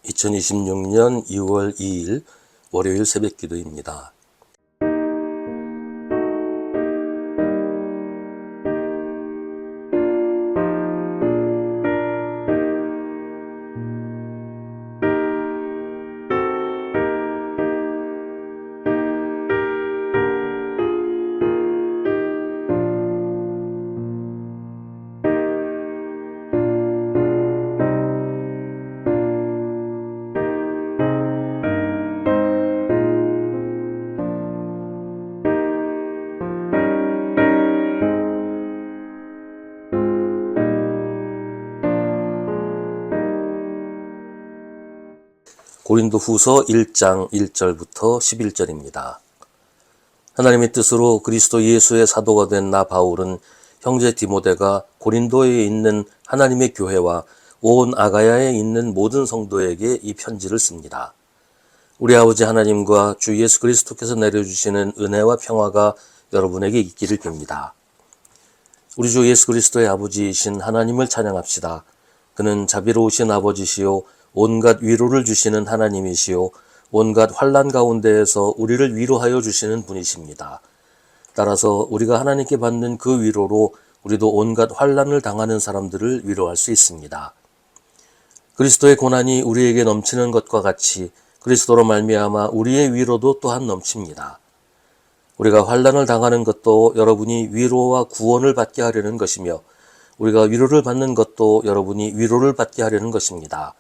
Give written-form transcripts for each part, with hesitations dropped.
2026년 2월 2일 월요일 새벽 기도입니다. 고린도후서 1장 1절부터 11절입니다. 하나님의 뜻으로 그리스도 예수의 사도가 된 나 바울은 형제 디모데가 고린도에 있는 하나님의 교회와 온 아가야에 있는 모든 성도에게 이 편지를 씁니다. 우리 아버지 하나님과 주 예수 그리스도께서 내려주시는 은혜와 평화가 여러분에게 있기를 빕니다. 우리 주 예수 그리스도의 아버지이신 하나님을 찬양합시다. 그는 자비로우신 아버지시요 온갖 위로를 주시는 하나님이시요 온갖 환난 가운데에서 우리를 위로하여 주시는 분이십니다. 따라서 우리가 하나님께 받는 그 위로로 우리도 온갖 환난을 당하는 사람들을 위로할 수 있습니다. 그리스도의 고난이 우리에게 넘치는 것과 같이 그리스도로 말미암아 우리의 위로도 또한 넘칩니다. 우리가 환난을 당하는 것도 여러분이 위로와 구원을 받게 하려는 것이며 우리가 위로를 받는 것도 여러분이 위로를 받게 하려는 것입니다.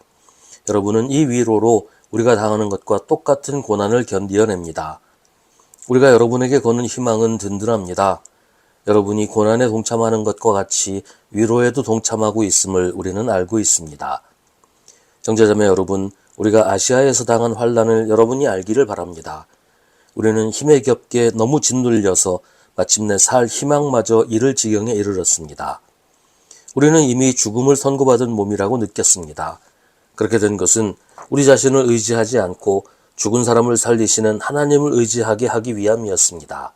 여러분은 이 위로로 우리가 당하는 것과 똑같은 고난을 견디어냅니다. 우리가 여러분에게 거는 희망은 든든합니다. 여러분이 고난에 동참하는 것과 같이 위로에도 동참하고 있음을 우리는 알고 있습니다. 형제자매 여러분, 우리가 아시아에서 당한 환난을 여러분이 알기를 바랍니다. 우리는 힘에 겹게 너무 짓눌려서 마침내 살 희망마저 잃을 지경에 이르렀습니다. 우리는 이미 죽음을 선고받은 몸이라고 느꼈습니다. 그렇게 된 것은 우리 자신을 의지하지 않고 죽은 사람을 살리시는 하나님을 의지하게 하기 위함이었습니다.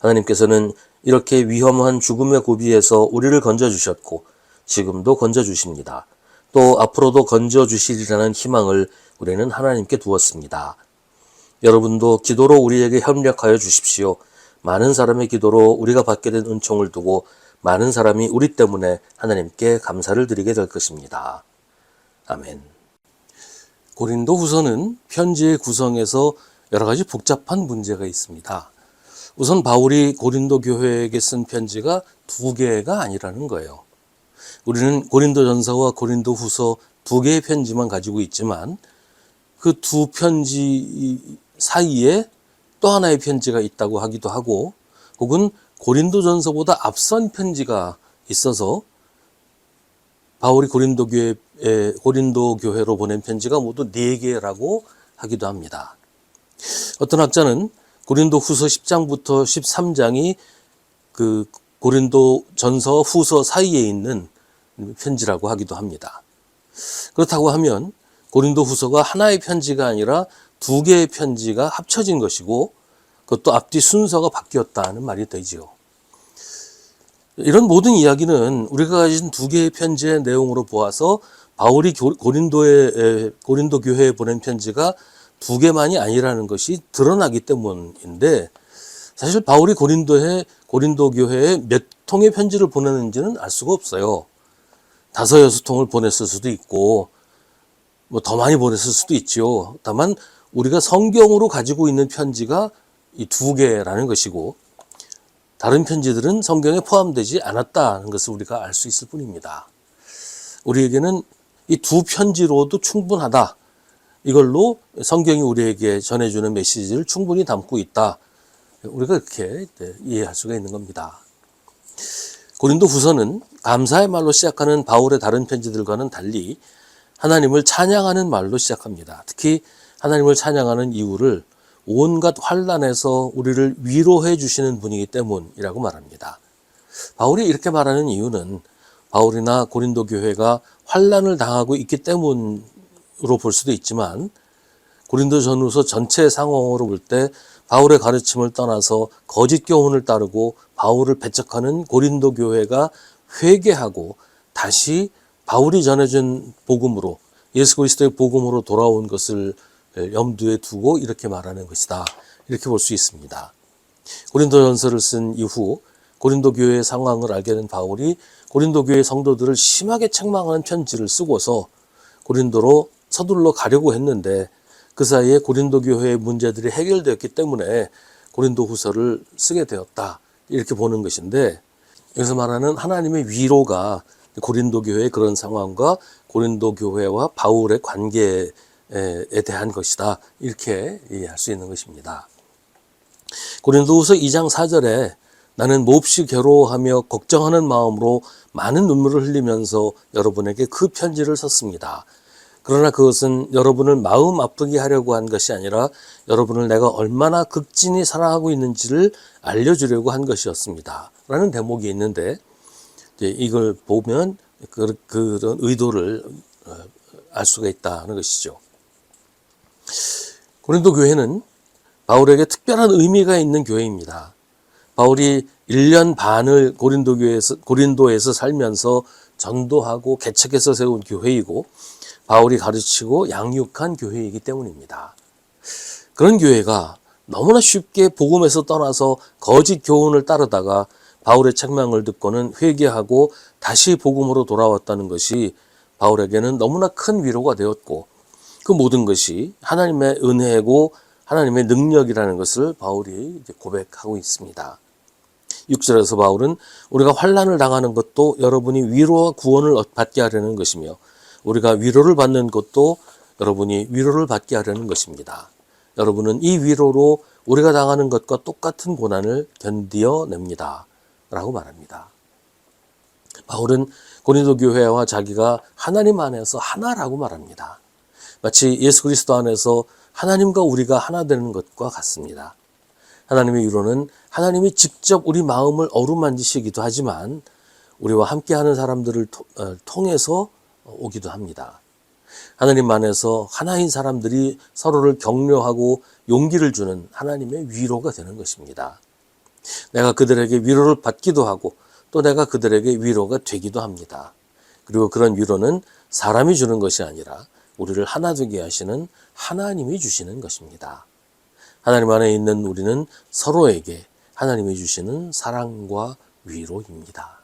하나님께서는 이렇게 위험한 죽음의 고비에서 우리를 건져주셨고 지금도 건져주십니다. 또 앞으로도 건져주시리라는 희망을 우리는 하나님께 두었습니다. 여러분도 기도로 우리에게 협력하여 주십시오. 많은 사람의 기도로 우리가 받게 된 은총을 두고 많은 사람이 우리 때문에 하나님께 감사를 드리게 될 것입니다. 아멘. 고린도 후서는 편지의 구성에서 여러 가지 복잡한 문제가 있습니다. 우선 바울이 고린도 교회에게 쓴 편지가 두 개가 아니라는 거예요. 우리는 고린도 전서와 고린도 후서 두 개의 편지만 가지고 있지만 그 두 편지 사이에 또 하나의 편지가 있다고 하기도 하고 혹은 고린도 전서보다 앞선 편지가 있어서 바울이 고린도 교회로 보낸 편지가 모두 4개라고 하기도 합니다. 어떤 학자는 고린도 후서 10장부터 13장이 그 고린도 전서 후서 사이에 있는 편지라고 하기도 합니다. 그렇다고 하면 고린도 후서가 하나의 편지가 아니라 2개의 편지가 합쳐진 것이고 그것도 앞뒤 순서가 바뀌었다는 말이 되지요. 이런 모든 이야기는 우리가 가진 2개의 편지의 내용으로 보아서 바울이 고린도 교회에 보낸 편지가 2개만이 아니라는 것이 드러나기 때문인데 사실 바울이 고린도 교회에 몇 통의 편지를 보냈는지는 알 수가 없어요. 5, 6통을 보냈을 수도 있고 더 많이 보냈을 수도 있죠. 다만 우리가 성경으로 가지고 있는 편지가 이 2개라는 것이고 다른 편지들은 성경에 포함되지 않았다는 것을 우리가 알 수 있을 뿐입니다. 우리에게는 이 2 편지로도 충분하다. 이걸로 성경이 우리에게 전해주는 메시지를 충분히 담고 있다. 우리가 그렇게 이해할 수가 있는 겁니다. 고린도 후서는 감사의 말로 시작하는 바울의 다른 편지들과는 달리 하나님을 찬양하는 말로 시작합니다. 특히 하나님을 찬양하는 이유를 온갖 환난에서 우리를 위로해 주시는 분이기 때문이라고 말합니다. 바울이 이렇게 말하는 이유는 바울이나 고린도 교회가 환난을 당하고 있기 때문으로 볼 수도 있지만 고린도 전후서 전체 상황으로 볼 때 바울의 가르침을 떠나서 거짓 교훈을 따르고 바울을 배척하는 고린도 교회가 회개하고 다시 바울이 전해준 복음으로 예수 그리스도의 복음으로 돌아온 것을 염두에 두고 이렇게 말하는 것이다. 이렇게 볼 수 있습니다. 고린도전서를 쓴 이후 고린도 교회의 상황을 알게 된 바울이 고린도 교회 성도들을 심하게 책망하는 편지를 쓰고서 고린도로 서둘러 가려고 했는데 그 사이에 고린도 교회의 문제들이 해결되었기 때문에 고린도 후서를 쓰게 되었다. 이렇게 보는 것인데, 여기서 말하는 하나님의 위로가 고린도 교회의 그런 상황과 고린도 교회와 바울의 관계에 대한 것이다. 이렇게 이해할 수 있는 것입니다. 고린도후서 2장 4절에 나는 몹시 괴로워하며 걱정하는 마음으로 많은 눈물을 흘리면서 여러분에게 그 편지를 썼습니다. 그러나 그것은 여러분을 마음 아프게 하려고 한 것이 아니라 여러분을 내가 얼마나 극진히 사랑하고 있는지를 알려주려고 한 것이었습니다. 라는 대목이 있는데, 이걸 보면 그런 의도를 알 수가 있다는 것이죠. 고린도 교회는 바울에게 특별한 의미가 있는 교회입니다. 바울이 1년 반을 고린도에서 살면서 전도하고 개척해서 세운 교회이고 바울이 가르치고 양육한 교회이기 때문입니다. 그런 교회가 너무나 쉽게 복음에서 떠나서 거짓 교훈을 따르다가 바울의 책망을 듣고는 회개하고 다시 복음으로 돌아왔다는 것이 바울에게는 너무나 큰 위로가 되었고, 그 모든 것이 하나님의 은혜고 하나님의 능력이라는 것을 바울이 고백하고 있습니다. 6절에서 바울은 우리가 환난을 당하는 것도 여러분이 위로와 구원을 받게 하려는 것이며 우리가 위로를 받는 것도 여러분이 위로를 받게 하려는 것입니다. 여러분은 이 위로로 우리가 당하는 것과 똑같은 고난을 견디어냅니다. 라고 말합니다. 바울은 고린도 교회와 자기가 하나님 안에서 하나라고 말합니다. 마치 예수 그리스도 안에서 하나님과 우리가 하나 되는 것과 같습니다. 하나님의 위로는 하나님이 직접 우리 마음을 어루만지시기도 하지만 우리와 함께하는 사람들을 통해서 오기도 합니다. 하나님 안에서 하나인 사람들이 서로를 격려하고 용기를 주는 하나님의 위로가 되는 것입니다. 내가 그들에게 위로를 받기도 하고 또 내가 그들에게 위로가 되기도 합니다. 그리고 그런 위로는 사람이 주는 것이 아니라 우리를 하나 되게 하시는 하나님이 주시는 것입니다. 하나님 안에 있는 우리는 서로에게 하나님이 주시는 사랑과 위로입니다.